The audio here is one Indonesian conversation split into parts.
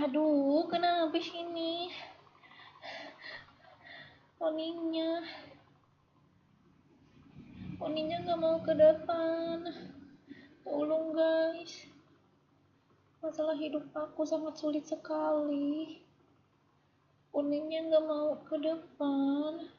Aduh, kenapa sini? Oninya nggak mau ke depan. Tolong guys. Masalah hidup aku sangat sulit sekali. Oninya nggak mau ke depan.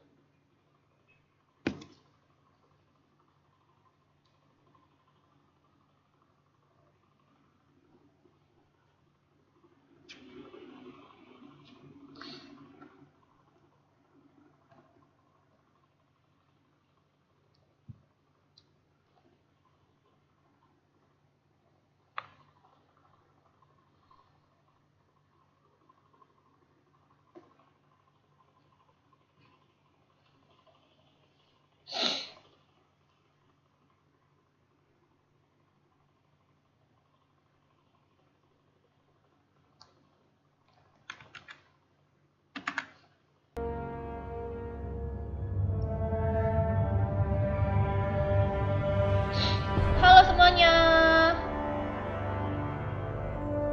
Halo semuanya.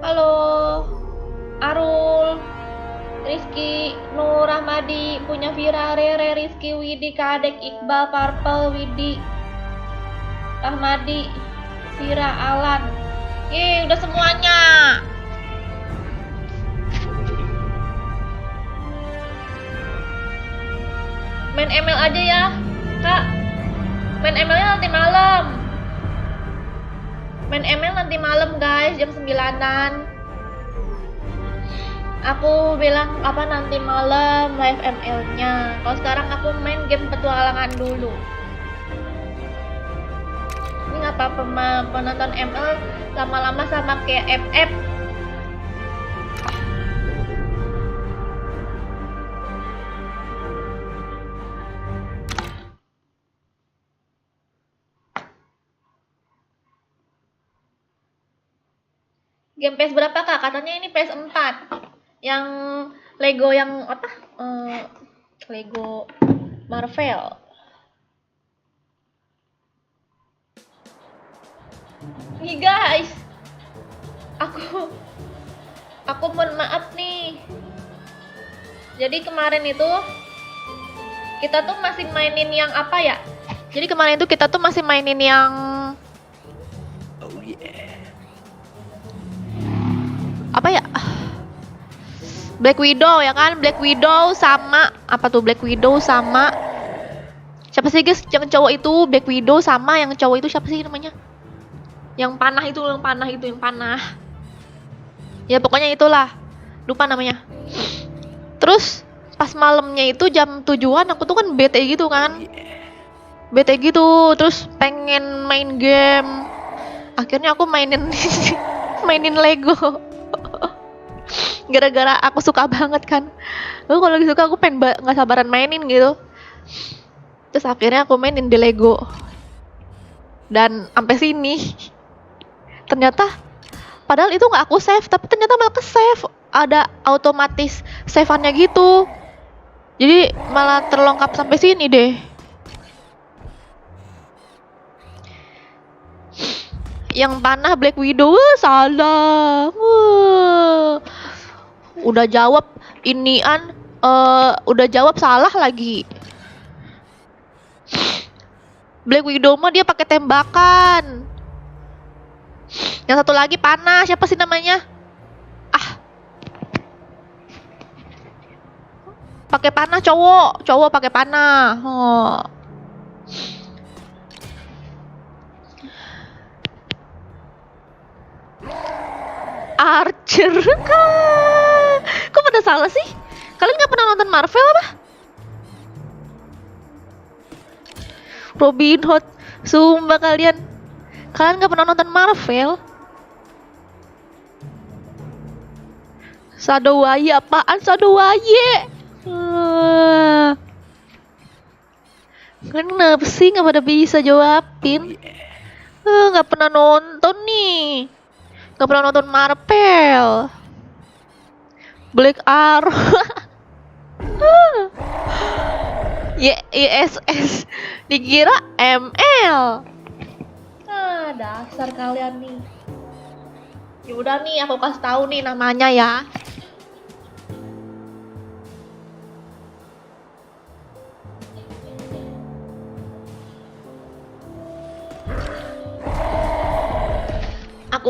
Halo. Arul, Rizky, Nur, Rahmadi, punya Vira, Rere, Rizky, Widi, Kadek, Iqbal, Purple, Widi, Rahmadi, Vira, Alan. Yeay, udah semuanya. Main ML aja ya, Kak. Main ML-nya nanti malam. Main ML nanti malam guys, jam 9-an. Aku bilang apa nanti malam live ML-nya. Kalau sekarang aku main game petualangan dulu. Ini nggak apa-apa penonton ML lama-lama sama kayak FF. Game PS berapa kak? Katanya ini PS4. Yang Lego yang apa? Lego Marvel. Nih guys, aku mohon maaf nih. Jadi kemarin itu kita tuh masih mainin yang apa ya? Jadi kemarin itu kita tuh masih mainin yang apa ya? Black Widow ya kan? Black Widow sama apa tuh? Black Widow sama siapa sih guys? Yang cowok itu Black Widow sama yang cowok itu siapa sih namanya? Yang panah itu, yang panah. Ya pokoknya itulah. Lupa namanya. Terus pas malamnya itu jam 7-an aku tuh kan bete gitu kan. Bete gitu, terus pengen main game. Akhirnya aku mainin mainin Lego. Gara-gara aku suka banget kan. Lalu kalau lagi suka aku pengen nggak sabaran mainin gitu. Terus akhirnya aku mainin di Lego. Dan sampai sini. Ternyata padahal itu nggak aku save, tapi ternyata malah ke save. Ada otomatis save-annya gitu. Jadi malah terlengkap sampai sini deh. Yang panah Black Widow, salah. Udah jawab inian, udah jawab salah lagi. Black Widow mah dia pakai tembakan. Yang satu lagi panah, siapa sih namanya? Pakai panah cowok pakai panah. Archer. Kok pada salah sih? Kalian nggak pernah nonton Marvel apa? Robin Hood, sumpah kalian nggak pernah nonton Marvel? Sadowaye apaan Sadowaye? Kalian kenapa sih nggak pada bisa jawabin? Nggak pernah nonton nih, nggak pernah nonton Marvel. Black Arrow. YSS dikira ML. Dasar kalian nih. Ya udah nih aku kasih tahu nih namanya ya.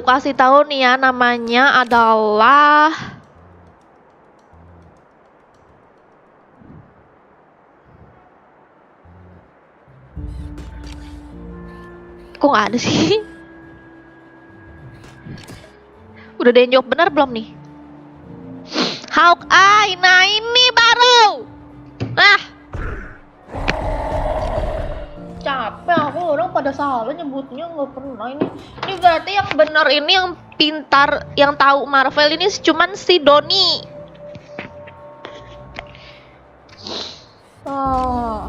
Aku kasih tahu nih ya, namanya adalah kok nggak ada sih? Udah ada yang jawab benar belum nih? Hawkeye, nah ini baru. Nah, capek aku, orang pada salah nyebutnya, nggak pernah ini. Ini berarti yang benar ini, yang pintar, yang tahu Marvel ini cuman si Doni. Oh.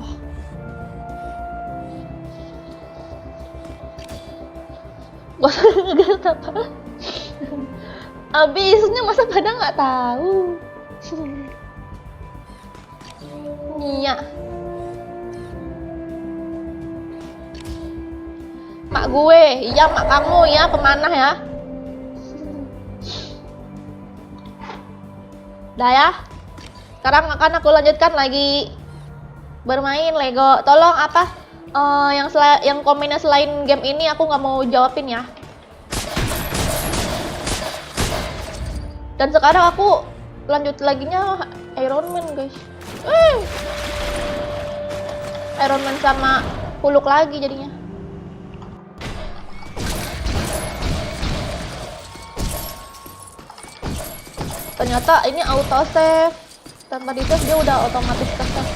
Gak usah ngegas apa. Abisnya masa pada nggak tahu. Iya. Mak gue, iya mak kamu ya, pemanah ya. Dah ya. Sekarang akan aku lanjutkan lagi bermain Lego. Tolong apa? Yang komennya selain game ini aku nggak mau jawabin ya. Dan sekarang aku lanjut laginya Iron Man guys. Iron Man sama Hulk lagi jadinya. Ternyata ini auto save. Tanpa di save dia udah otomatis ke save.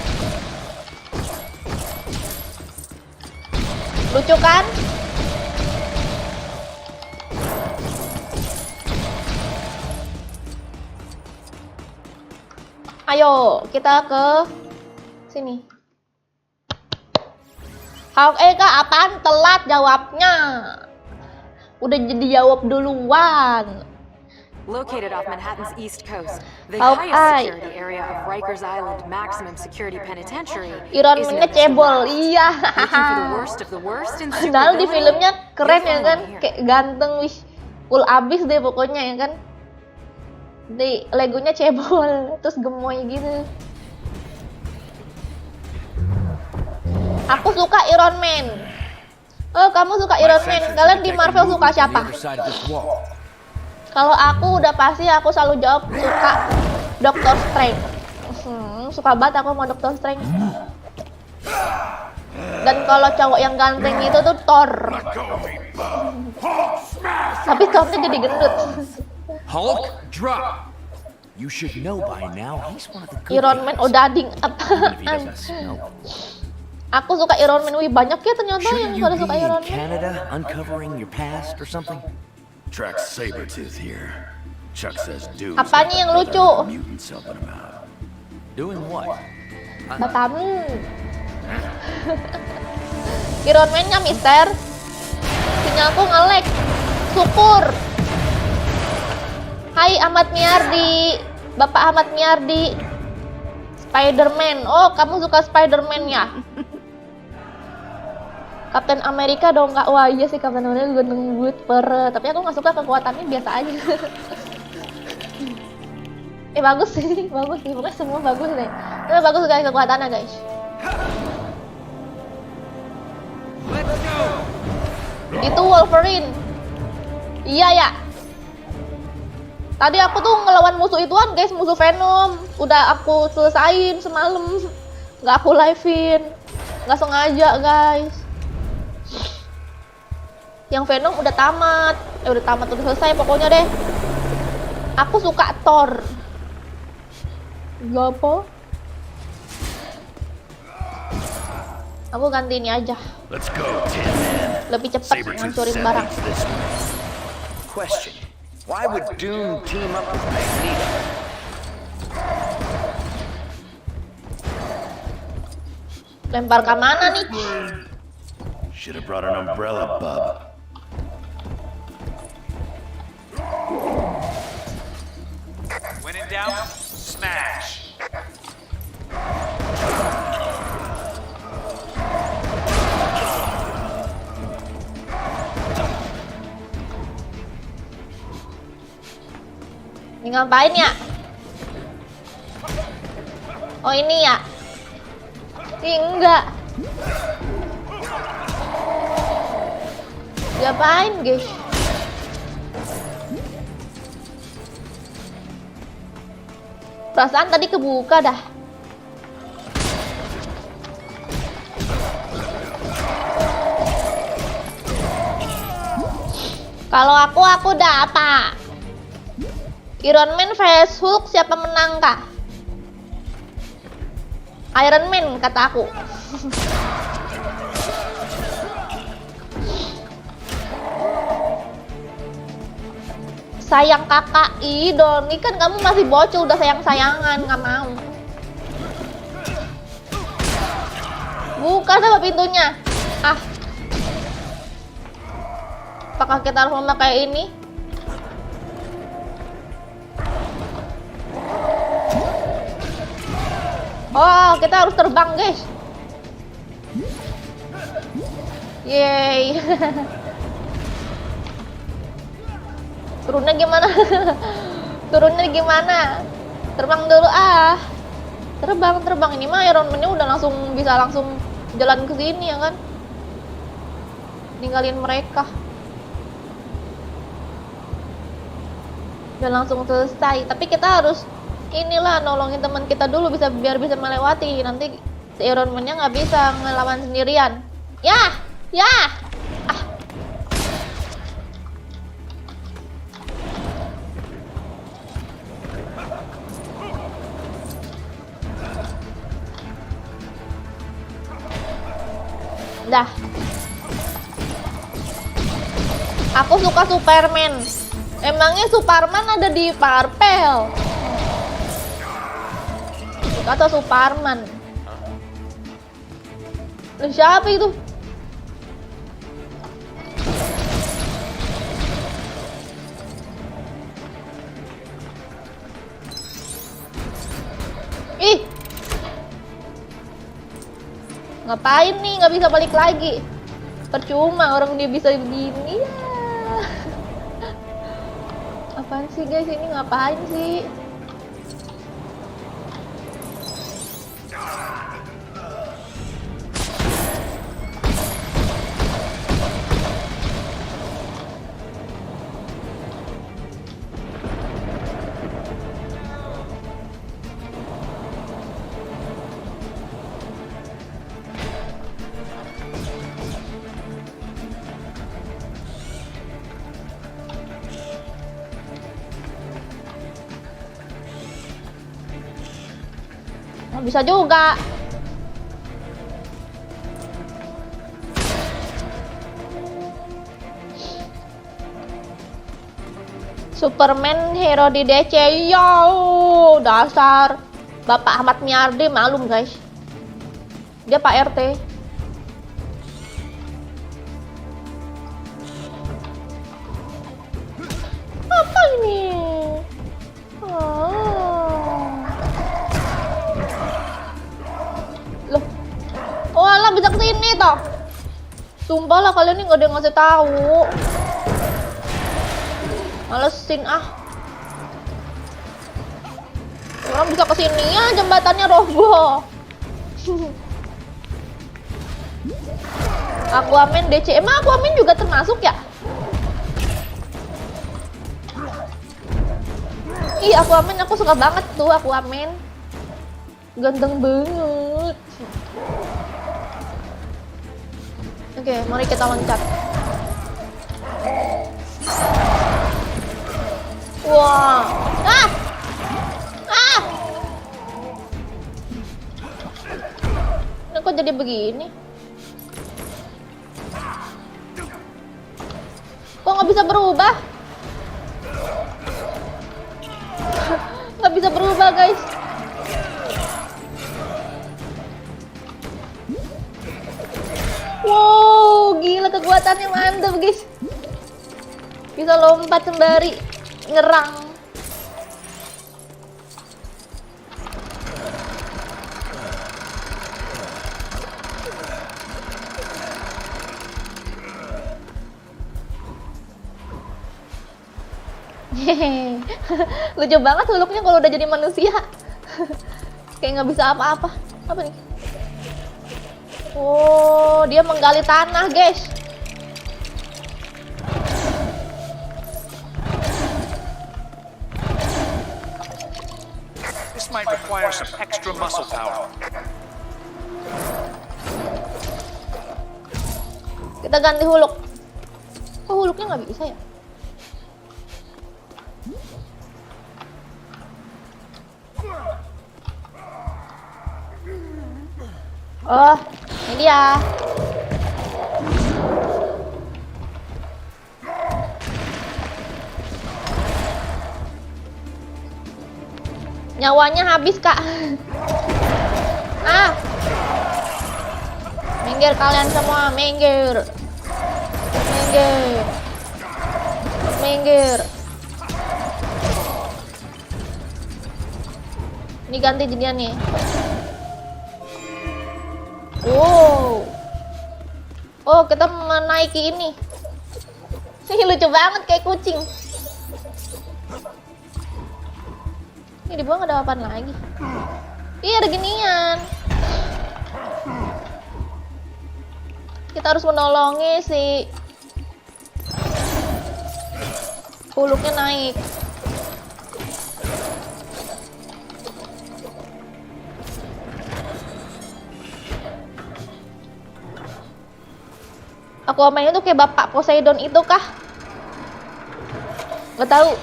Lucu kan? Ayo, kita ke sini. Hawkeye kak, apaan telat jawabnya? Udah jadi jawab duluan. Located off Manhattan's East Coast, the Hawkeye. highest security area of Rikers Island Maximum Security Penitentiary Iron is Man-nya next to cebol, West. iya. Looking for the worst of the worst in Padahal di supervillainy? filmnya keren You'll ya find kan, one here. kayak ganteng, wih, cool abis deh pokoknya ya kan. Di Legonya cebol, terus gemoy gitu. Aku suka Iron Man. Oh, kamu suka Iron Man. Kalian di Marvel suka siapa? Kalau aku udah pasti aku selalu jawab suka Doctor Strange. Suka banget aku sama Doctor Strange. Dan kalau cowok yang ganteng itu tuh Thor. Tapi Thornya jadi gendut. Hulk, drop. You should know by now he's one of the good Iron Man guys, odading even if he apaan? doesn't smell. Aku suka Iron Man. Wih, banyak ya ternyata yang Shouldn't you pada be suka in Iron Man. Canada uncovering your past or something? Track Sabretooth here. Chuck says dudes Apanya yang lucu? mutants helping him out. Doing what? Batamu. Iron Man-nya mister. Sinyalku nge-lag. Syukur. Hai Ahmad Miardi. Bapak Ahmad Miardi. Spider-Man. Oh, kamu suka Spider-Man ya? Captain America dong kak. Wah iya sih Captain America gue nunggut tapi aku nggak suka kekuatannya, biasa aja. Bagus sih pokoknya semua bagus deh. Tapi bagus kayak kekuatannya guys. Itu Wolverine. Iya ya. Tadi aku tuh ngelawan musuh ituan guys, musuh Venom. Udah aku selesain semalam. Nggak aku live-in. Nggak sengaja guys. Yang Venom udah tamat. Udah selesai pokoknya deh. Aku suka Thor. Gak apa. Aku ganti ini aja. Let's go, Tin Man. Lebih cepat ngancurin barang. This one. Question. Why would Doom team up with Magneto? Lempar ke mana nih? Should have brought an umbrella, bub. When in doubt, smash. Ini ngapain ya? Oh ini ya? Ih, enggak. Diapain guys? Perasaan tadi kebuka dah. Kalau aku udah apa? Iron Man vs Hulk, siapa menang kah? Iron Man kata aku. Sayang kakak, Doni kan kamu masih bocil udah sayang-sayangan, nggak mau. Buka sama pintunya. Ah. Apakah kita harus memakai ini? Oh, kita harus terbang, guys. Yeay. Turunnya gimana? Turunnya gimana? Terbang dulu ah. Terbang. Ini mah Iron Man-nya udah bisa langsung jalan ke sini ya kan? Ninggalin mereka. Udah langsung selesai. Tapi kita harus inilah nolongin teman kita dulu biar bisa melewati. Nanti si Iron Man-nya nggak bisa ngelawan sendirian. Ya. Ah. Dah. Aku suka Superman. Emangnya Superman ada di Marvel? Kata Superman. Loh, siapa itu? Ih. Ngapain nih? Nggak bisa balik lagi. Percuma orang dia bisa begini ya. Apaan sih guys, ini ngapain sih? Bisa juga. Superman hero di DC. Yo, dasar Bapak Ahmad Miyardi malum guys. Dia Pak RT. Apa ini? Bisa kesini toh. Sumpah lah kalian ini nggak ada yang ngasih tahu. Malesin ah. Orang bisa kesini ya, jembatannya roboh. Aquaman DC. Emang Aquaman juga termasuk ya? Ih, Aquaman aku suka banget tuh Aquaman. Ganteng banget. Oke, mari kita loncat. Wah. Ah! Ini kok jadi begini? Kok nggak bisa berubah? Nggak bisa berubah, guys. Wow, gila kekuatannya mantap guys. Bisa lompat sembari nyerang. Hehehe. Lucu banget Hulknya kalau udah jadi manusia. Kayak nggak bisa apa-apa. Apa nih? Oh, dia menggali tanah, guys. This might require some extra muscle power. Kita ganti Hulk. Kok Hulknya nggak bisa ya? Oh, ini dia. Nyawanya habis, Kak. Ah. Minggir kalian semua, minggir. Minggir. Minggir. Ini ganti jadinya nih. Wow. Oh, kita menaiki ini. Ini lucu banget kayak kucing. Ini di bawah ada apaan lagi? Iya, ada ginian. Kita harus menolongi si Hulknya naik. Aquaman itu kayak bapak Poseidon itu kah? Gak tahu.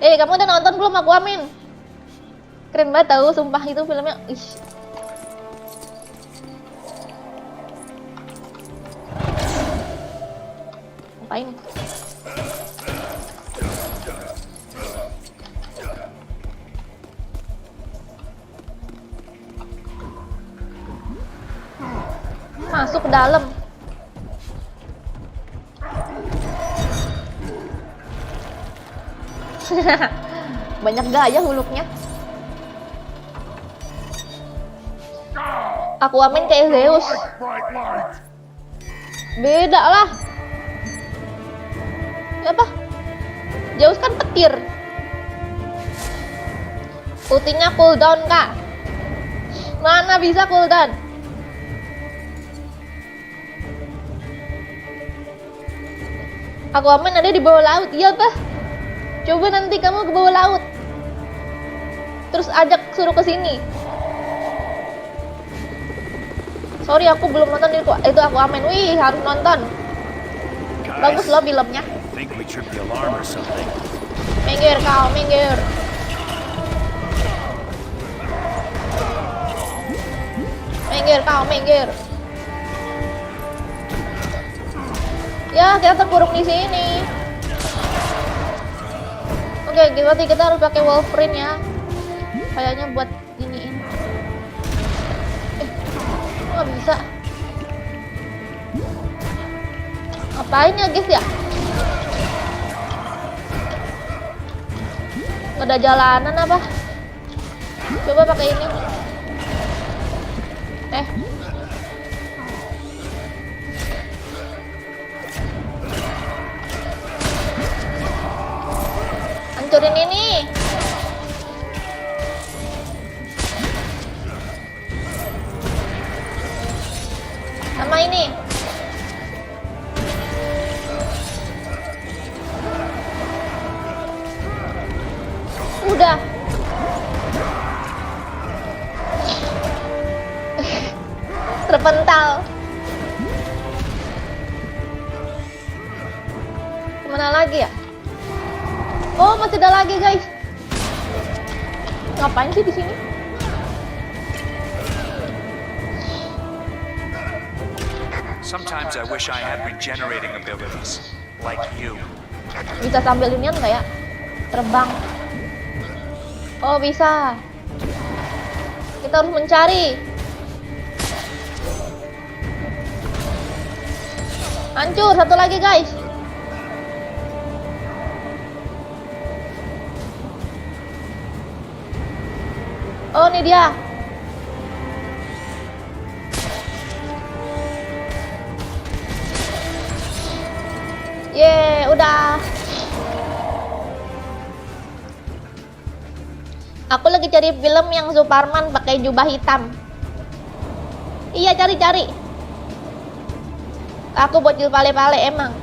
Kamu udah nonton belum Aquaman? Keren banget tahu, sumpah itu filmnya. Ih. Ngapain? Masuk ke dalam. Banyak gaya Hulknya. Aquaman kayak Zeus. Beda lah. Apa? Zeus kan petir. Ultinya cooldown, Kak. Mana bisa cooldown? Aquaman ada di bawah laut, iya Pak. Coba nanti kamu ke bawah laut. Terus ajak suruh ke sini. Sorry, aku belum nonton itu Aquaman. Wih, harus nonton. Bagus loh filmnya. Think we tripped the alarm or something. Minggir kau, minggir. Minggir kau, minggir. Ya, kita terkurung di sini. Oke, berarti kita harus pakai Wolverine ya. Kayaknya buat iniin. Nggak bisa. Ngapain ya guys ya? Nggak ada jalanan apa? Coba pakai ini. Hancurin ini. Sama ini. Udah. Terpental. Kemana lagi ya? Oh, masih ada lagi, guys. Ngapain sih di sini? Sometimes I wish I had regenerating abilities, like you. Bisa sambil inian nggak ya? Terbang. Oh, bisa. Kita harus mencari. Hancur, satu lagi, guys. Oh, ini dia. Udah. Aku lagi cari film yang Superman pakai jubah hitam. Iya, cari-cari. Aku bocil pale-pale emang.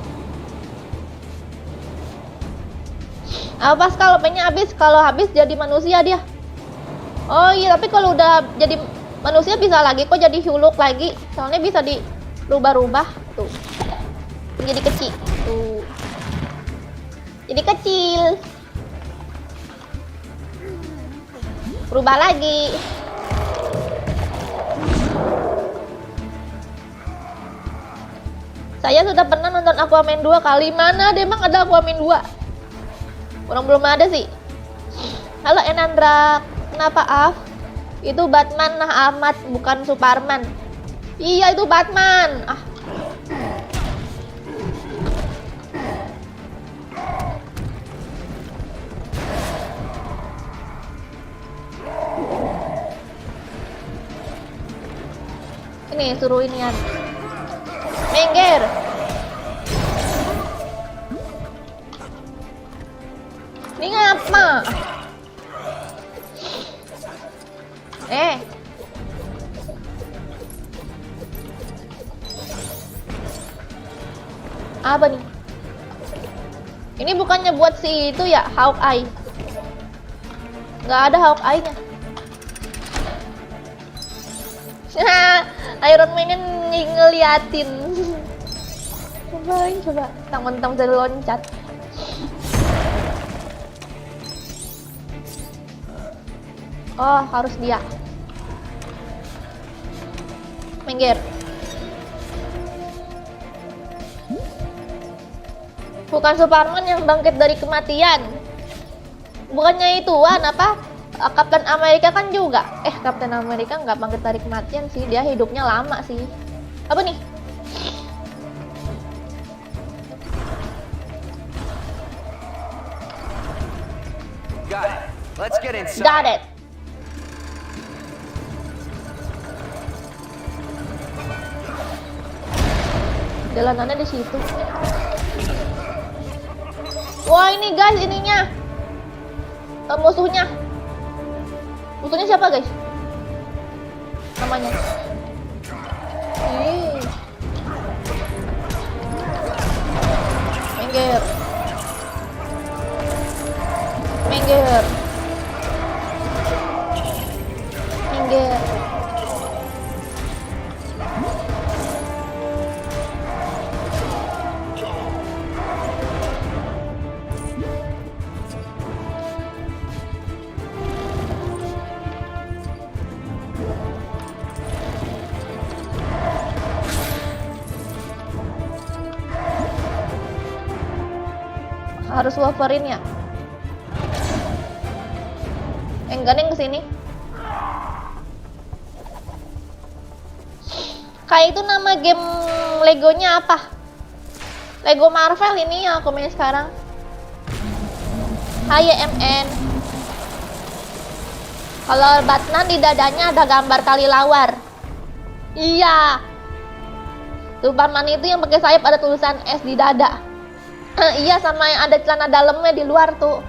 Pas kalau pennya habis, kalau habis jadi manusia dia. Oh iya, tapi kalau udah jadi manusia bisa lagi kok jadi Hulk lagi. Soalnya bisa dirubah-rubah tuh. Jadi kecil tuh. Jadi kecil. Berubah lagi. Saya sudah pernah nonton Aquaman 2 kali. Mana deh emang ada Aquaman 2? Orang belum ada sih. Halo Enandra, kenapa Af? Itu Batman nah amat, bukan Superman. Iya itu Batman. Ah. Ini suruh inian. Minggir. Ini ngapa? Apa nih? Ini bukannya buat si itu ya, Hawkeye. Nggak ada Hawkeye-nya. Iron Man-nya ngeliatin. Coba. Tang-tang bisa loncat. Oh, harus dia. Minggir. Bukan Superman yang bangkit dari kematian. Bukannya ituan apa? Kapten Amerika kan juga. Kapten Amerika nggak bangkit dari kematian sih. Dia hidupnya lama sih. Apa nih? Got it. Let's get inside. Got it. Jalanannya di situ. Wah ini guys, ininya musuhnya siapa guys? Namanya. Minggir. Harus Wolverine ya? Enggak nih kesini. Kayak itu nama game Legonya apa? Lego Marvel ini yang aku main sekarang. HYMN. Kalau Batman di dadanya ada gambar kelelawar. Iya. Superman itu yang pakai sayap ada tulisan S di dada. Iya, sama yang ada celana dalamnya di luar tuh.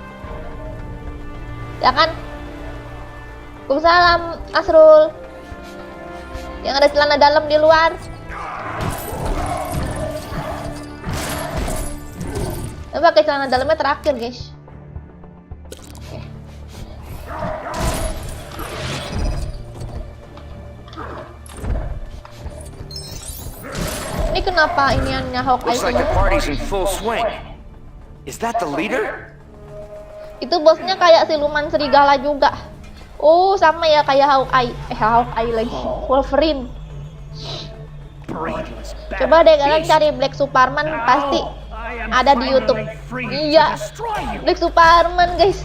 Ya kan? Waalaikumsalam Asrul. Yang ada celana dalam di luar. Tapi pakai celana dalamnya terakhir, guys. Ini kenapa iniannya Hawkeye Looks like the semua? party's in full swing. Is that the leader? Itu bosnya kayak siluman serigala juga. Oh, sama ya kayak Hawkeye. Hawkeye lagi. Wolverine. Coba deh kalian cari Black Superman, pasti ada di YouTube. Iya. Black Superman, guys.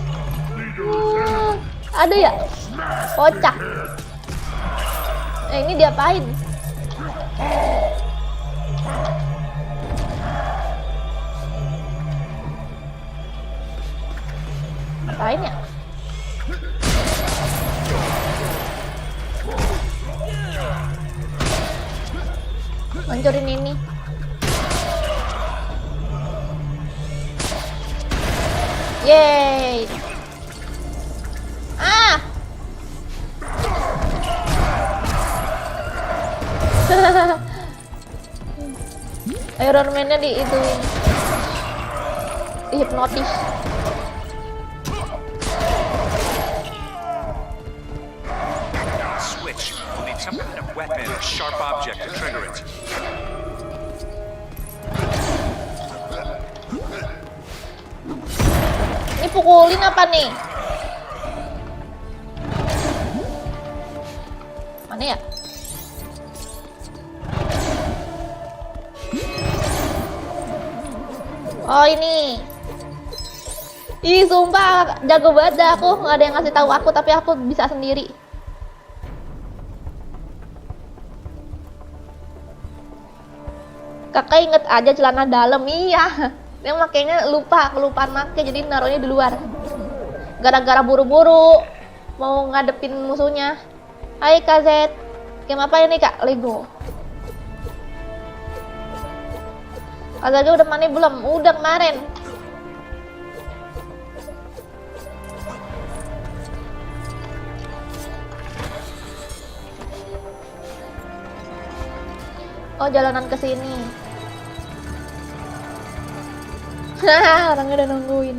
Ada ya? Kocak. Ini diapain? Apain ya? Hancurin ini. Yeay. Ah. Iron Man-nya di ituin. Dihipnotis. sharp object to trigger it. Ini pukulin apa nih? Mana ya? Oh ini. Ih sumpah jago banget dah aku, nggak ada yang ngasih tahu aku tapi aku bisa sendiri. Kakak inget aja celana dalam, iya. Yang makainya kelupaan make jadi naruhnya di luar. Gara-gara buru-buru mau ngadepin musuhnya. Hai Kak Z, game apa ini Kak? Lego. Kak Z udah mana belum? Udah kemarin. Oh jalanan ke sini. Hahaha, orangnya udah nungguin.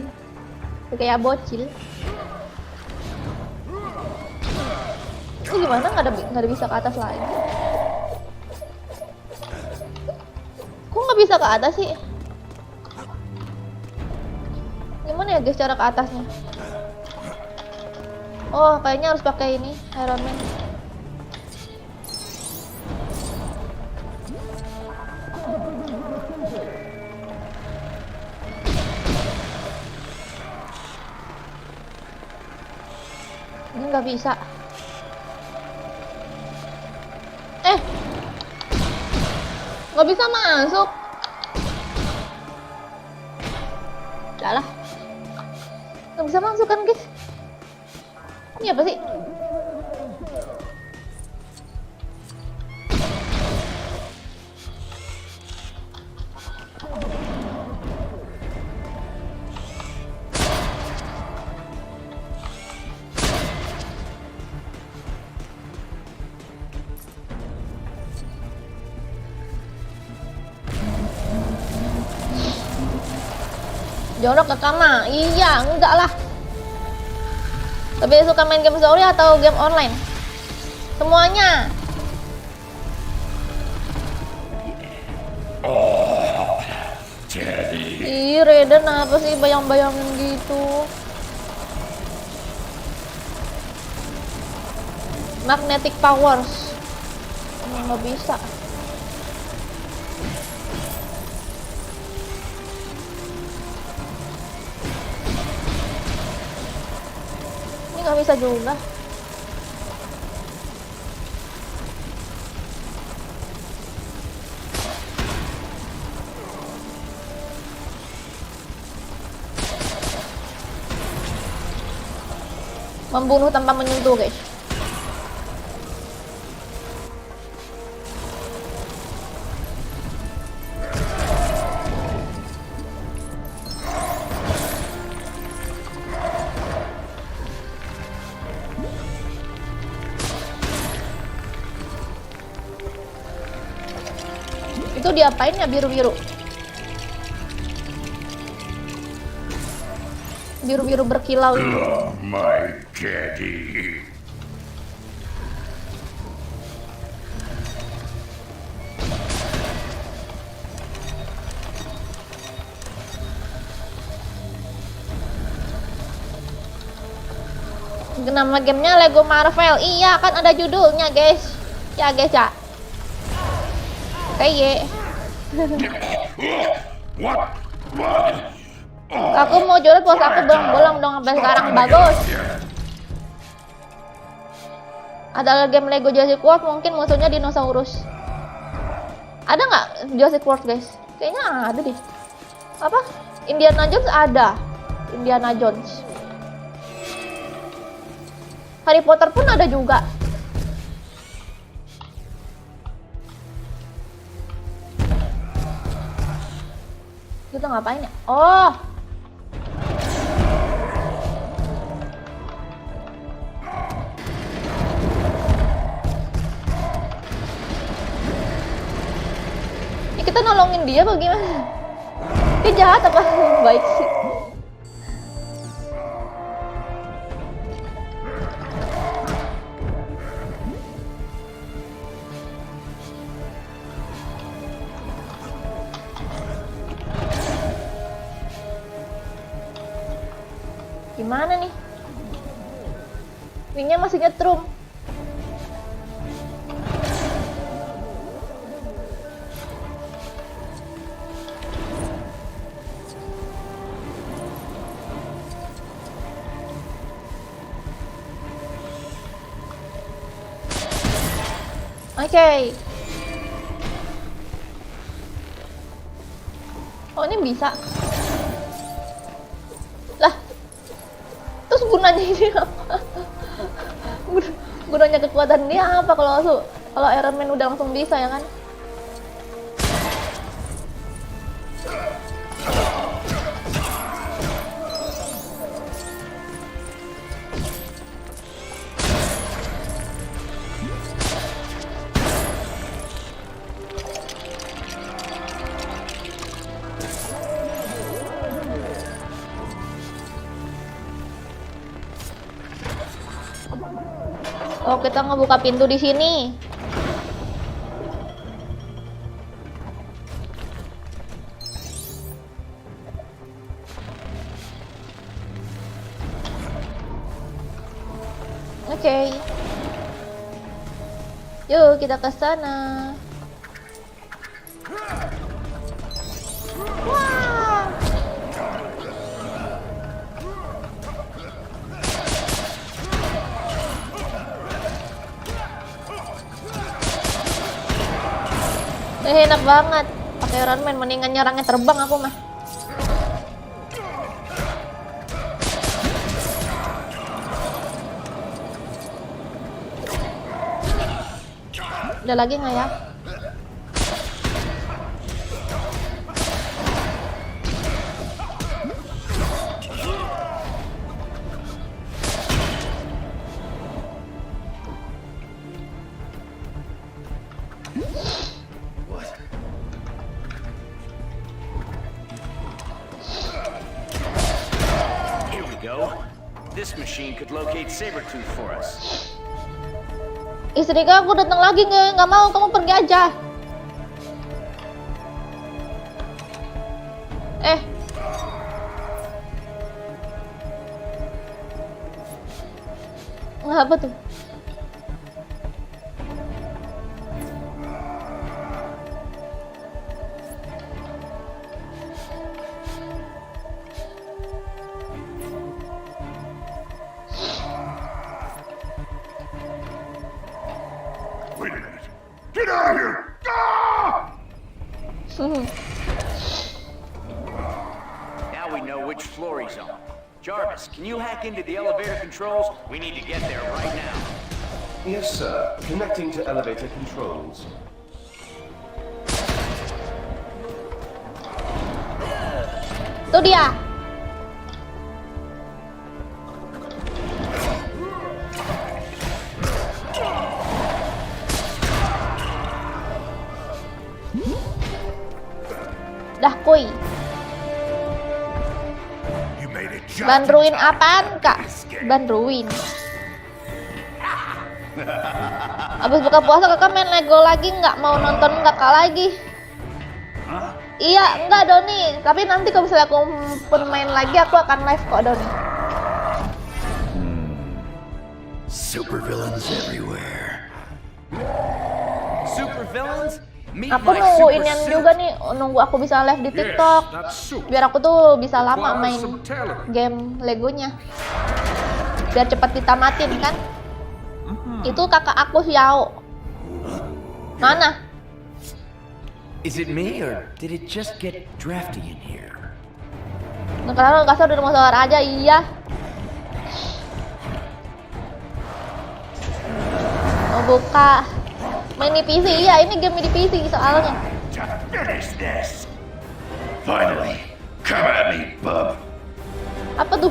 Kayak bocil. Ini gimana nggak ada bisa ke atas lagi? Kok nggak bisa ke atas sih? Gimana ya guys cara ke atasnya? Oh kayaknya harus pakai ini Iron Man. Ini nggak bisa. Nggak bisa masuk. Udah lah. Nggak bisa masuk kan guys. Ini apa sih? Jorok ke kamar? Iya, enggak lah. Lebih suka main game story atau game online? Semuanya. Ih, Raiden apa sih bayang-bayangin gitu? Magnetic powers. Nggak bisa. Nggak bisa juga. Membunuh tanpa menyentuh guys. Itu diapain ya biru-biru? Biru-biru berkilau ini. My daddy. Nama gamenya Lego Marvel. Iya kan ada judulnya guys. Ya guys ya. Kayak. Aku mau jual pos aku bolong-bolong dong sampai sekarang bagus. Ada game Lego Jurassic World mungkin musuhnya dinosaurus. Ada nggak Jurassic World guys? Kayaknya ada deh. Apa? Indiana Jones ada. Indiana Jones. Harry Potter pun ada juga. Kita ngapain ya? Oh. Ini kita nolongin dia bagaimana? Dia jahat apa baik sih? Gimana nih? Wingnya masih nyetrum. Oke. Oh, ini bisa. Lah. Terus gunanya ini apa? Gunanya kekuatan dia apa kalau Iron Man udah langsung bisa ya kan? Oh, kita ngebuka pintu di sini. Oke. Yuk, kita ke sana. Wah. Enak banget. Pakai Iron Man, mendingan nyerangnya terbang aku mah. Udah lagi nggak ya? Here we go. This machine could locate Sabretooth for us. Istri aku datang lagi, nggak mau, kamu pergi aja. Apa tuh? Wait a minute. Get out of here! Ah! Now we know which floor he's on. Jarvis, can you hack into the elevator controls? We need to get there right now. Yes, sir. Connecting to elevator controls. Tuh dia. Dah kuy. Banruin apaan, Kak? Banruin. Abis buka puasa kakak main Lego lagi, nggak mau nonton kakak lagi. Iya, enggak Doni. Tapi nanti kalau misalnya aku main lagi, aku akan live kok Doni. Supervillains everywhere. Supervillains? Aku nungguin yang juga nih, nunggu aku bisa live di TikTok. Biar aku tuh bisa lama main game Legonya. Biar cepat ditamatin kan. Itu kakak aku Xiao. Mana? Is it me or did it just get drafty in here? Sekarang kasar udah mau suara aja, iya. Mau buka main di PC, iya ini game di PC soalnya. Finish this. Finally, come at me, bub. Apa tuh?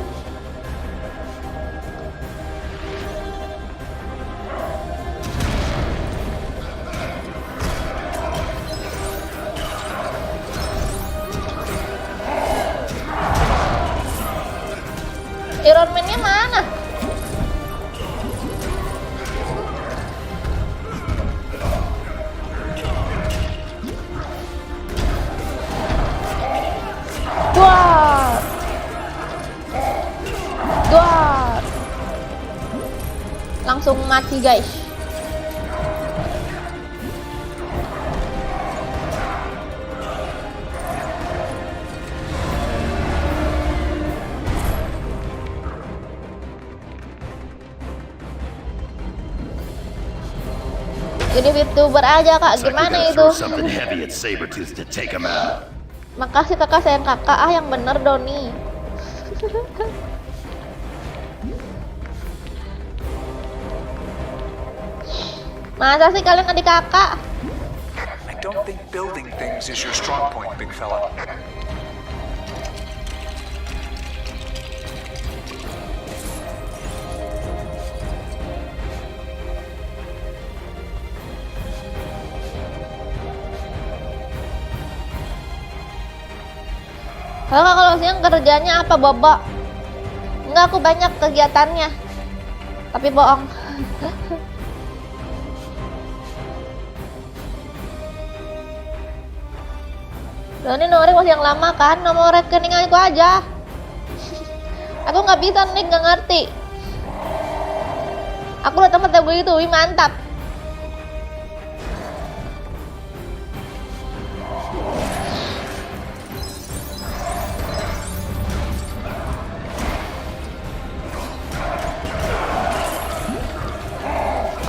Iron Man-nya mana? Wah. langsung mati guys. Jadi VTuber aja kak, gimana itu? Something heavy at Sabretooth to take him out. Makasih kakak, sayang kakak. Ah yang bener Doni. Masa sih kalian adik kakak? I don't think building things is your strong point, big fella. Kakak kalau siang kerjanya apa, Bobo? Enggak, aku banyak kegiatannya. Tapi bohong. Doni nomor masih yang lama kan? Nomor rekening itu aja. Aku nggak bisa nih, nggak ngerti. Aku udah tempat gue itu, wih mantap.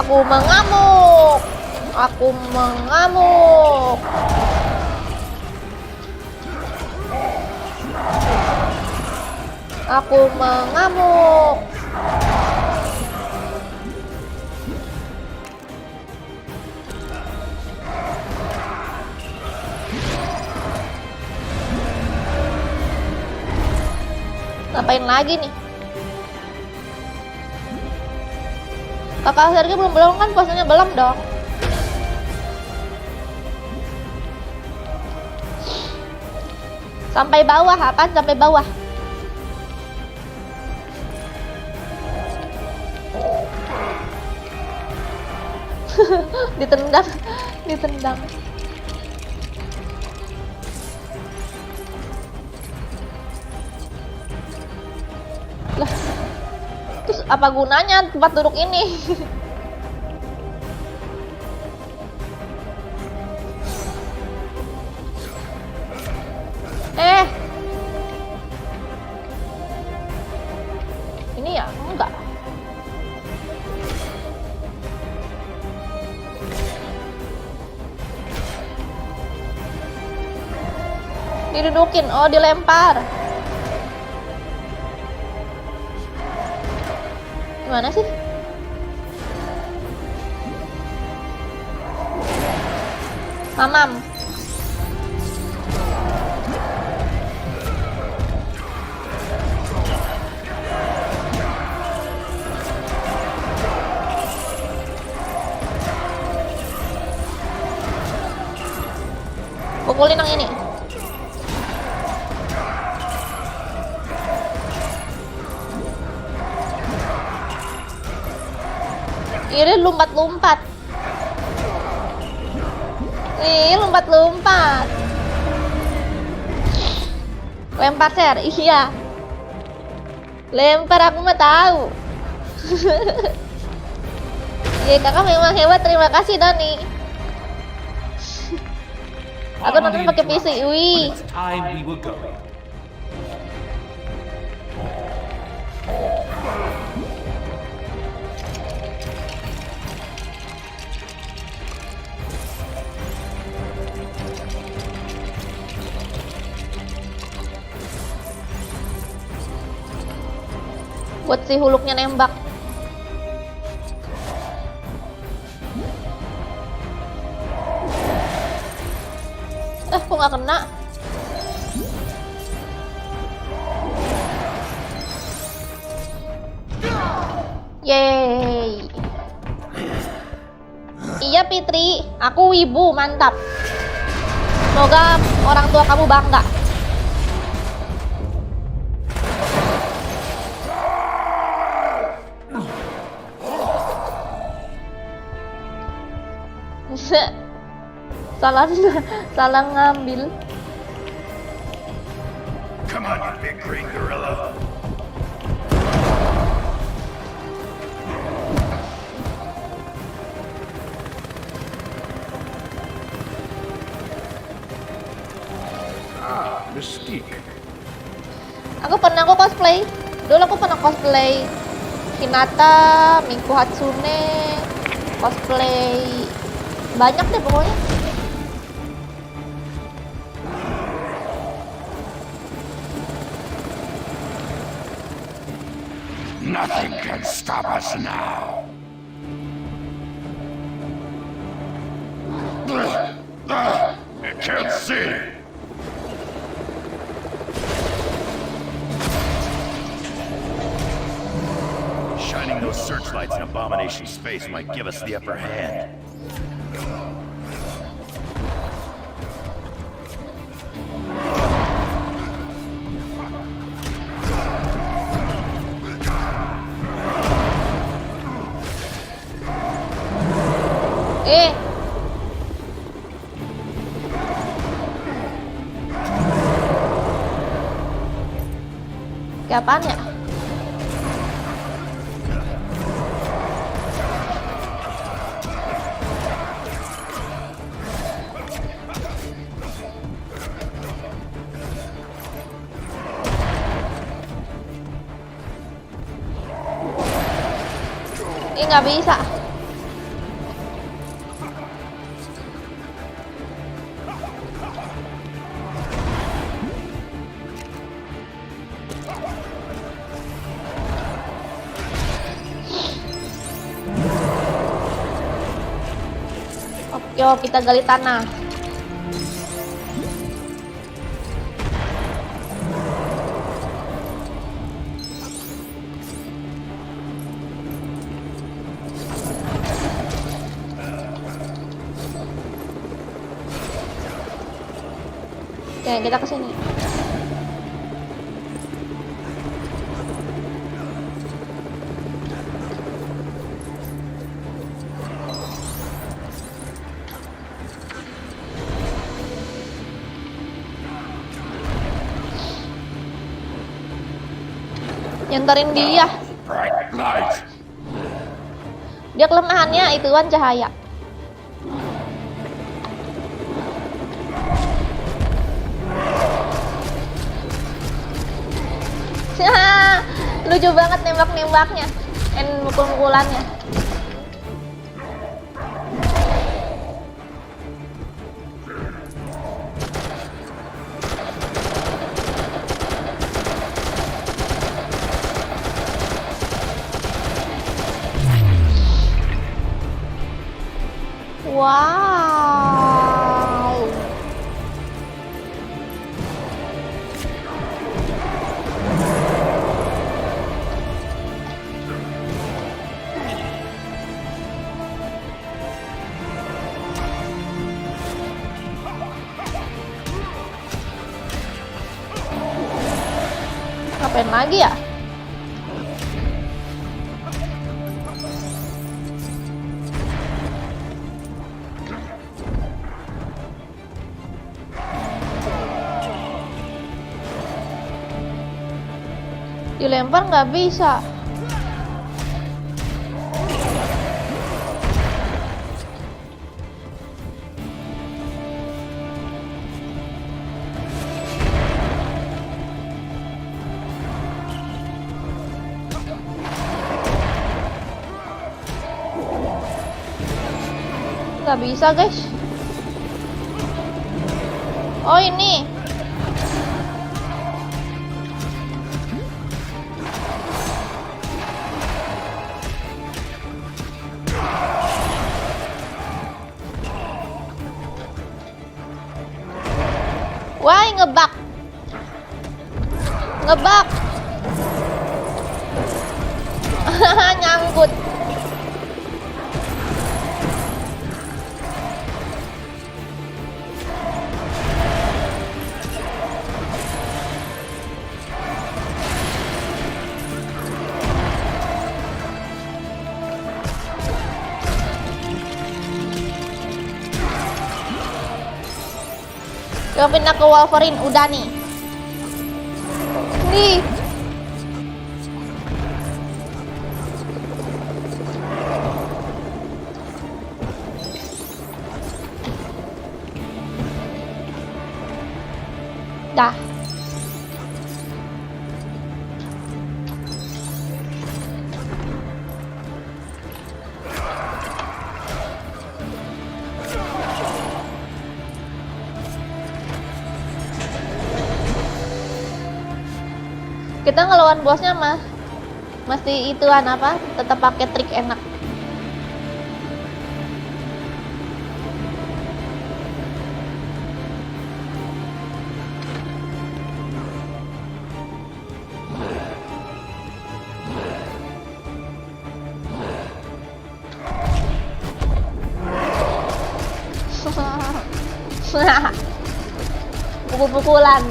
Aku mengamuk. Aku mengamuk. Aku mengamuk. Ngapain lagi nih? Kakak Sergi belum kan, puasanya belum dong. Sampai bawah, apaan sampai bawah? Ditendang, ditendang. Lah, terus apa gunanya tempat duduk ini? Ini ya enggak. Didudukin, oh dilempar. Gimana sih? Mamam. Pukulin yang ini. Ini lompat-lompat. Ih, lompat-lompat. Lempar share, iya. Lempar, aku mah tahu. Iya, kakak memang hebat. Terima kasih Doni. Aku nonton pakai PC. Wih. It's time we were going. Buat si Huluknya nembak. Kok nggak kena? Yeay. Iya Fitri, aku wibu, mantap. Semoga orang tua kamu bangga. salah ngambil. Come on, you big green gorilla. peek. Aku pernah cosplay. Dulu aku pernah cosplay Hinata, Miku Hatsune, cosplay banyak deh pokoknya. Nothing can stop us now. I can't see. Shining those searchlights in Abomination's face might give us the upper hand. Eh. Kayak apaan ya? Ini nggak bisa. Yo, kita gali tanah. Oke, kita ke sini. Nyenterin dia. Bright light. Dia kelemahannya ituan cahaya. Lucu banget nembak-nembaknya, mukul-mukulannya. Wow. Ngapain lagi ya? Dilempar nggak bisa. Nggak bisa, guys. Oh, ini. Wah, ngebak. Ngebak. Nyangkut. Coba pindah ke Wolverine, udah nih. Nih. Dah. Kita ngelawan bosnya mah mesti ituan apa? Tetap pakai trik enak. Pukul-pukulan.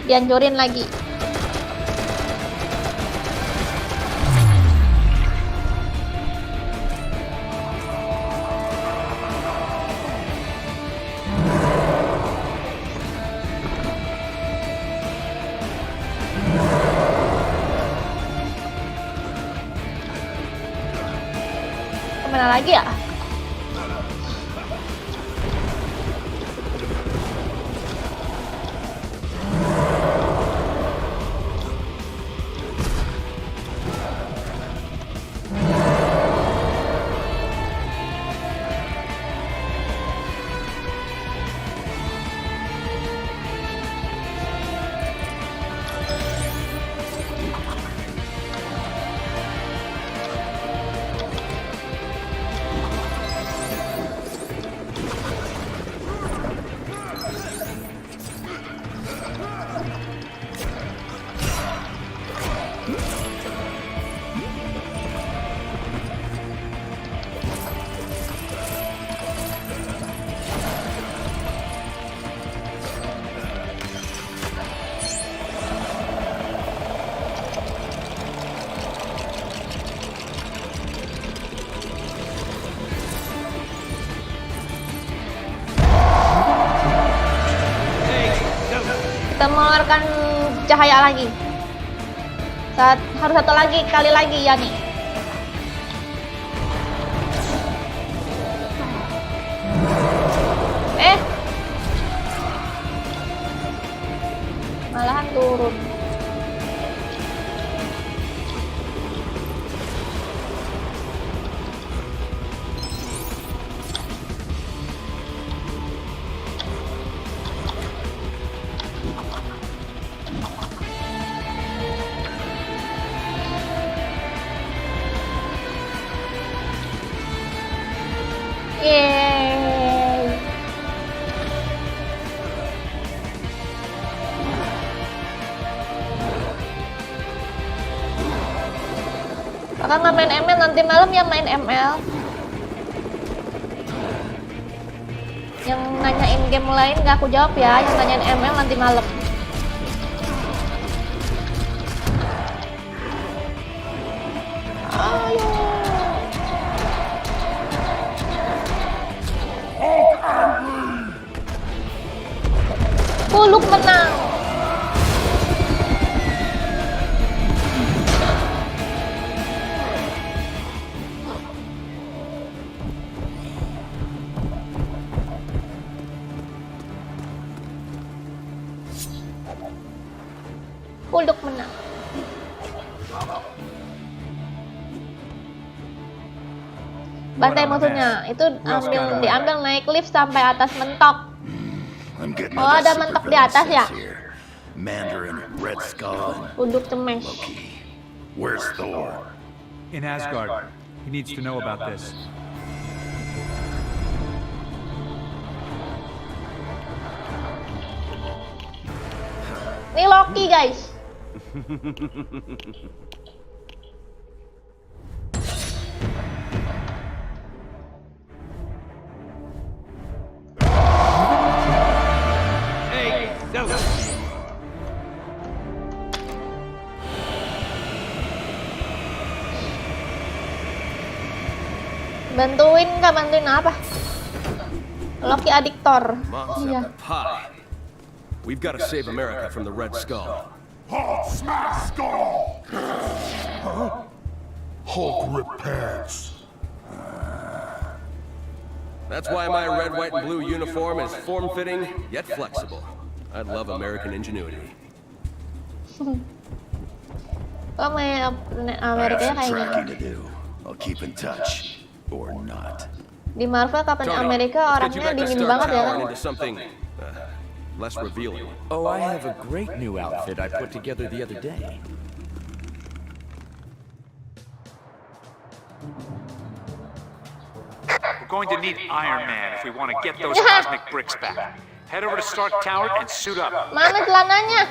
Dihancurin lagi. Kemana lagi ya? Kita mengeluarkan cahaya lagi. Harus satu lagi, kali lagi ya nih. Malahan turun. Yeay. Kakak nggak main ML, nanti malam ya main ML. Yang nanyain game lain nggak aku jawab ya, yang nanyain ML nanti malam. Ayo. Hulk menang. Hulk menang. Bantai musuhnya. Itu diambil naik lift sampai atas mentok. Oh, ada mentok di atas ya? Mandarin, Red Skull, and Hulk cemes. Loki. Where's Thor? In Asgard. He needs to know about this. Ini Loki, guys. Bantuin nggak? Bantuin apa? Loki adik Thor. Iya. Hi. We've got to save America from the Red Skull. Hulk smash Skull! Hulk rip pants. That's why my red, white, and blue uniform is form-fitting yet flexible. I love American ingenuity. Kok main I Amerikanya have some kayak tracking gini? to do. I'll keep in touch. Or not. Di Marvel Kapten Amerika Let's get you orangnya back to dingin Stark banget ya Tower kan? and into something less revealing. Oh, I have a great new outfit I put together the other day. We're going to need Iron Man if we want to get those cosmic bricks back. Head over to Stark Tower and suit up. Mana celananya?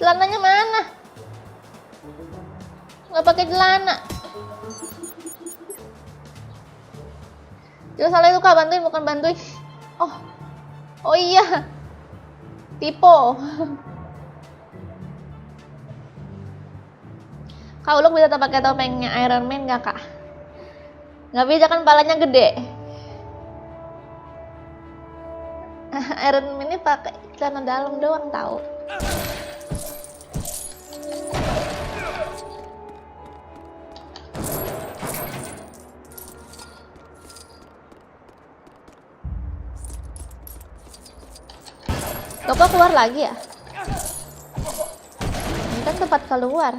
Celananya mana? Nggak pakai celana. Jelas salah itu Kak, bantuin bukan bantuin. Oh, oh iya, Tipo. Kak Uluk bisa pakai topengnya Iron Man nggak Kak? Nggak bisa kan, palanya gede. Iron Man ini pakai celana dalam doang tahu. Kok keluar lagi ya? Ini kan tempat keluar.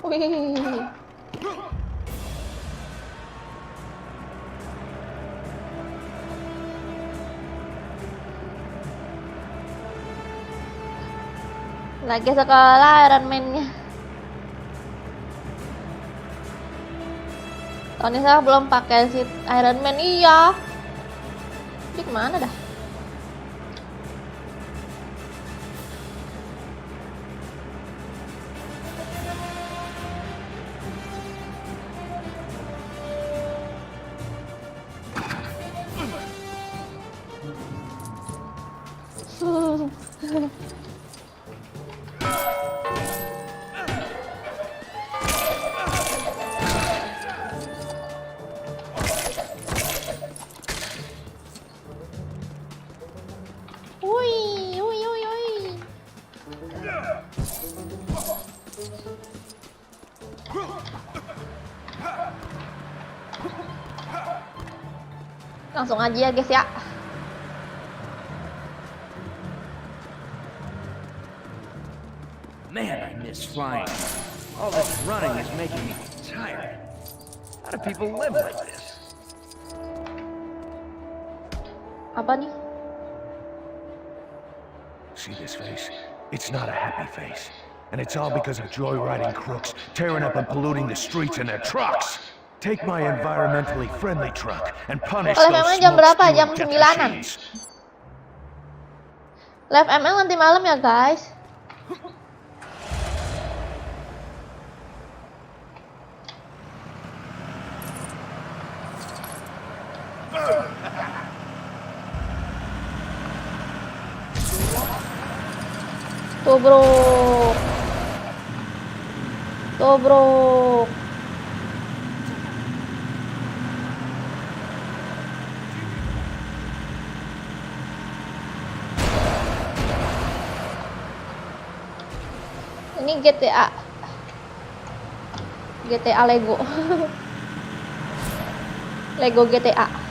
Wih. Lagi sekolah Iron Man-nya. Tony Stark belum pakai si Iron Man, iya. Ini kemana dah? Wih, wih, wih, wih. Langsung aja ya guys ya. Man, I miss flying. All this running is making me tired. How do people live like this? Apa nih? See this face? It's not a happy face. And it's all because of joyriding crooks, tearing up and polluting the streets in their trucks. Take my environmentally friendly truck and punish Live those ML jam berapa? smoke-spewing Jam death 9-an. machines. Live ML nanti malam ya guys. Tuh bro. Tuh bro. Ini GTA. GTA Lego. Lego GTA.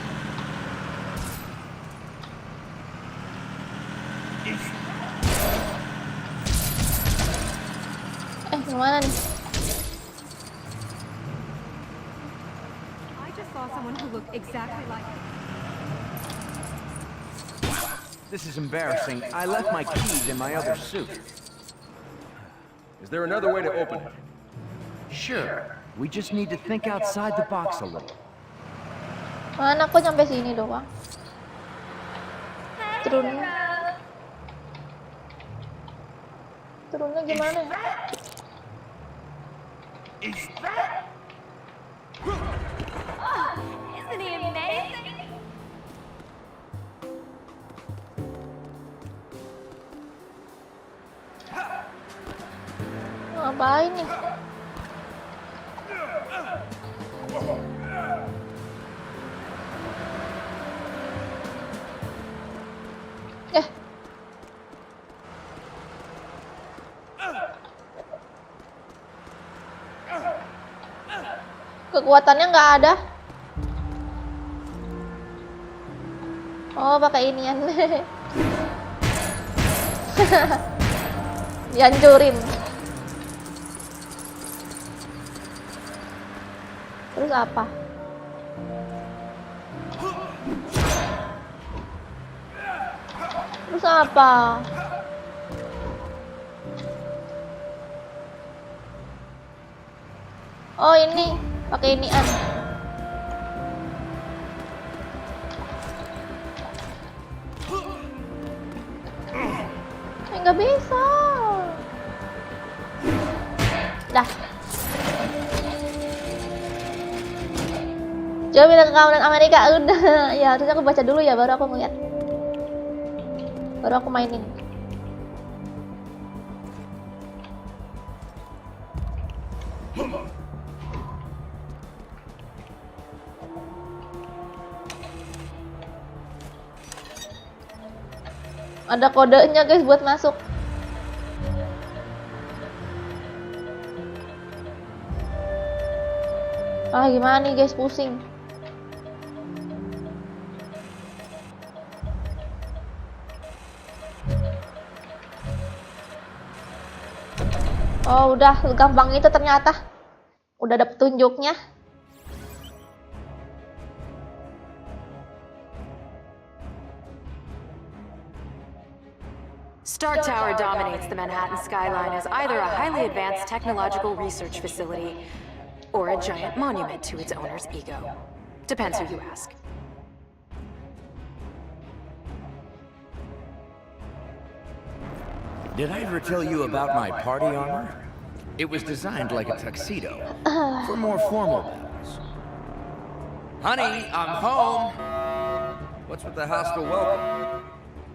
Gimana nih? I just saw someone who looked exactly like him. This is embarrassing. I left my keys in my other suit. Is there another way to open it? Sure. We just need to think outside the box a little. Mana aku sampai sini doang. Turunnya gimana ya? Isn't he amazing? Ngapain nih? kekuatannya nggak ada. Oh, pakai inian. Dihancurin. Terus apa? Terus apa? Oh, ini pakai inian. Nggak bisa. Dah. Coba bilang ke kawanan Amerika udah. Ya harusnya aku baca dulu ya baru aku ngeliat. Baru aku mainin. Ada kodenya guys buat masuk. Ah, gimana nih guys, pusing. Oh, udah gampang itu ternyata. Udah ada petunjuknya. Stark Tower dominates the Manhattan skyline as either a highly advanced technological research facility or a giant monument to its owner's ego. Depends who you ask. Did I ever tell you about my party armor? It was designed like a tuxedo for more formal battles. Honey, I'm home. What's with the hostile welcome?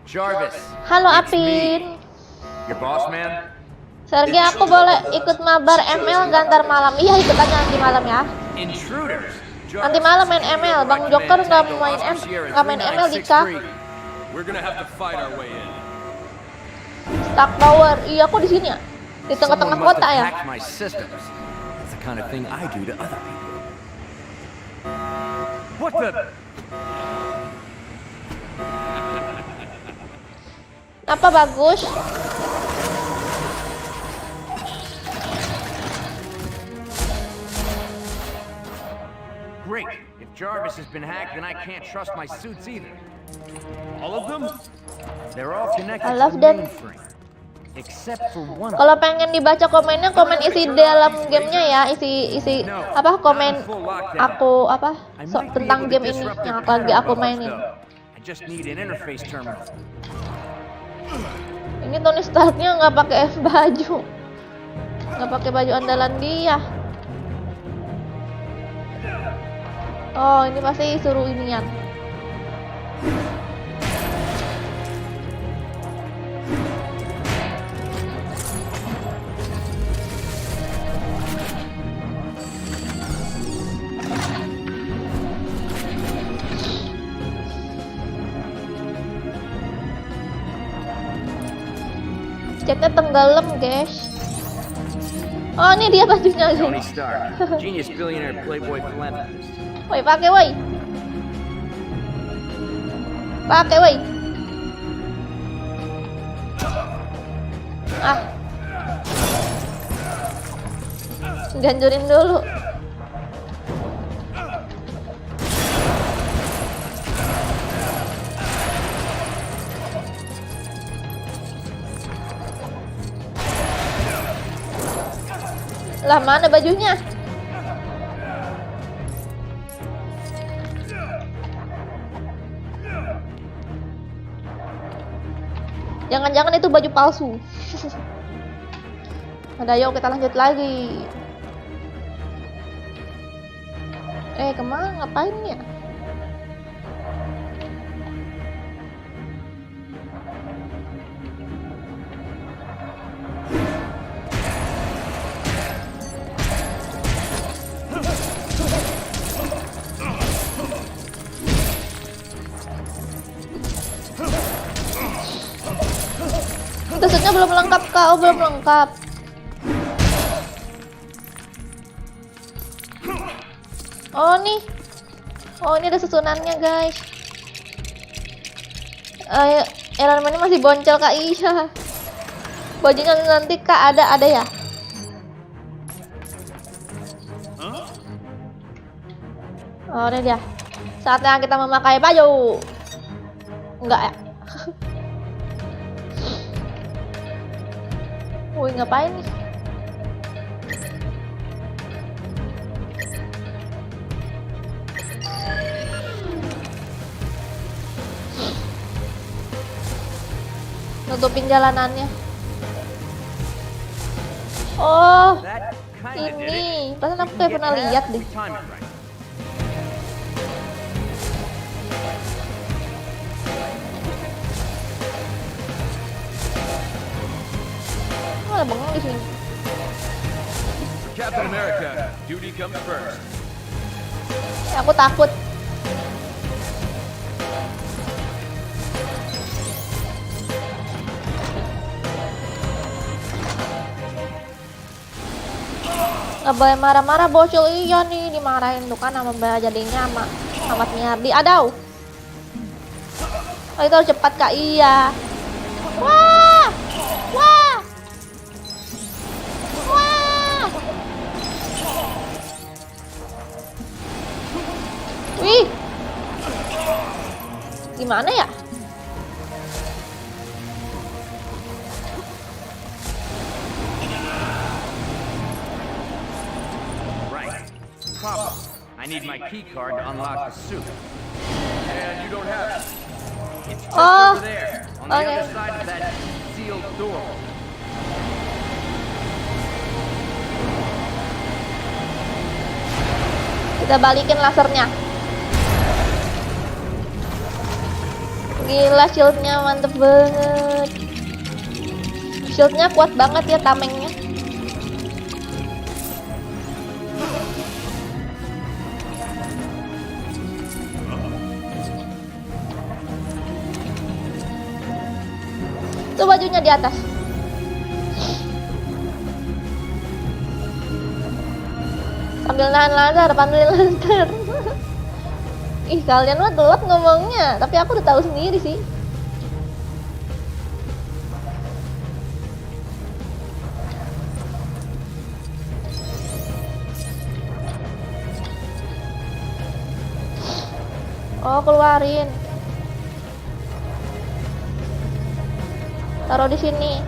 Jarvis. Halo it's Apin. me. Your boss man? Sergi, aku boleh ikut mabar ML gantar malam. Iya, ikut aja nanti malam ya. Intruders. Nanti malam main ML. Bang Joker nggak main ML Dika. We're gonna have to fight our way in. Stark Tower. Iya, aku di sini ya. Di tengah-tengah Someone must kota have ya. hacked my systems. That's the kind of thing I do to other people. What the? Apa bagus? Great. If Jarvis has been hacked, then I can't trust my suits either. All of them? They're all connected I love to the them. mainframe. Except for one. Kalau pengen dibaca komennya, komen isi dalam gamenya ya, isi apa komen aku apa tentang game ini yang aku mainin. I just need an interface terminal. Ini Tony Starknya nggak pakai baju, nggak pakai baju andalan dia. Oh, ini pasti suruh inian. Catnya tenggelam, guys. Oh, ini dia bajunya, Tony guys. Stark, genius billionaire playboy philanthropist. Woi, pakai woi. Pakai woi. Ah. Gancurin dulu. Lah, mana bajunya? Jangan-jangan itu baju palsu. Ada, yuk kita lanjut lagi. Kemana? Ngapain ya? Tusuknya belum lengkap, Kak. Oh, belum lengkap. Oh nih. Oh ini ada susunannya guys. Iron Man ini masih boncel Kak. Iya. Bajunya nanti Kak ada ya. Oh ini dia. Saatnya kita memakai baju. Enggak ya. Wih ngapain nih? Nutupin jalanannya. Oh, That kinda did it. ini. Perasaan aku We kayak can pernah get lihat past deh. if we time it right. Oh, ada bengong di sini. Captain America, duty comes first. Aku takut. Nggak boleh marah-marah bocil. Iya nih dimarahin tuh kan sama Mbak jadinya sama Ahmad Miardi. Adau. Oh itu harus cepat Kak. Iya. Wah. Wah. Wah. Wih. Gimana ya? Right. Problem. I need my key card to unlock the suit. And you don't have it. It's just Oh. over there, on the Okay. other side of that sealed door. Kita balikin lasernya. Gila shieldnya mantep banget. Shieldnya kuat banget ya tamengnya. Tuh bajunya di atas. Sambil nahan laser, pandelin laser. Ih kalian mah telat ngomongnya, tapi aku udah tahu sendiri sih. Oh keluarin. Taruh di sini.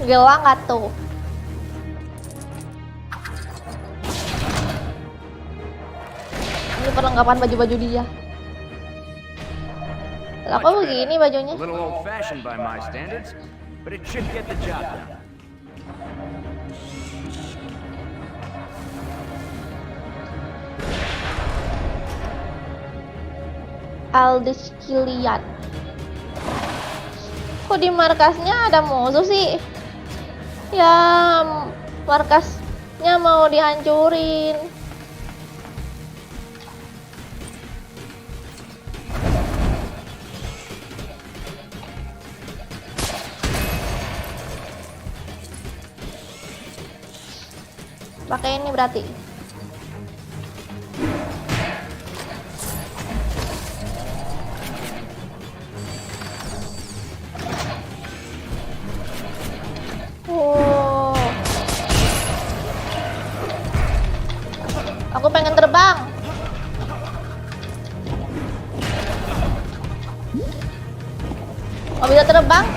Gila nggak tuh? Ini perlengkapan baju-baju dia. Lah kok begini bajunya? A little old-fashioned by my standards, but it should get the job done. Aldous Killian. Kok di markasnya ada musuh sih? Ya, markasnya mau dihancurin. Pakai ini berarti. Oh. Aku pengen terbang. Oh, bisa terbang?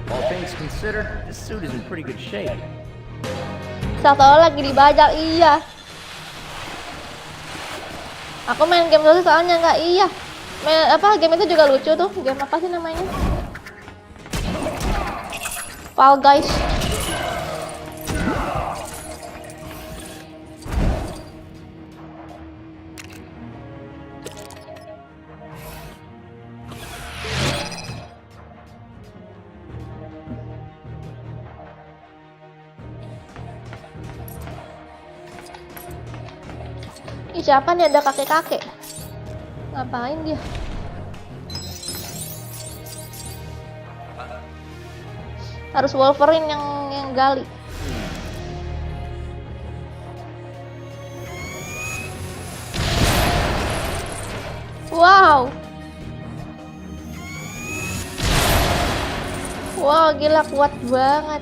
All things considered, this suit is in pretty good shape. Satu lagi dibajak, iya. Aku main game dulu soalnya nggak iya. Game itu juga lucu tuh. Game apa sih namanya? Fall Guys. Ih, siapa nih, ada kakek-kakek? Ngapain dia? Harus Wolverine yang gali. Wow. Wow, gila kuat banget.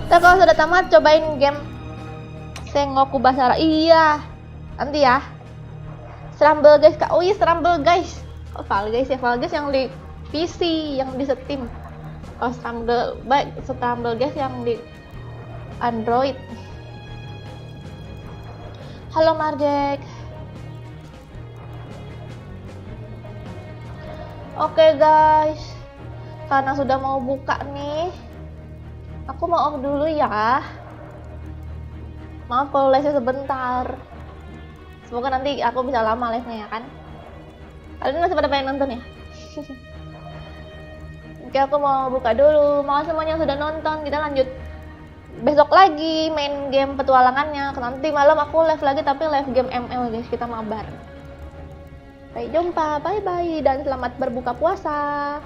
Ntar kalau sudah tamat cobain game Sengoku Basara. Iya, nanti ya. Rumble guys, Kak. Oh iya, Rumble guys. Oh, Fall Guys ya, Fall Guys yang di PC, yang di Steam. Oh, Rumble guys yang di Android. Halo Marjek. Oke guys, karena sudah mau buka nih, aku mau off dulu ya. Maaf kalau live sebentar. Semoga nanti aku bisa lama live-nya ya kan. Kalian masih pada pengen nonton ya? Oke, aku mau buka dulu. Makasih semuanya yang sudah nonton. Kita lanjut besok lagi main game petualangannya. Nanti malam aku live lagi, tapi live game ML guys. Kita mabar. Sampai jumpa, bye bye, dan selamat berbuka puasa.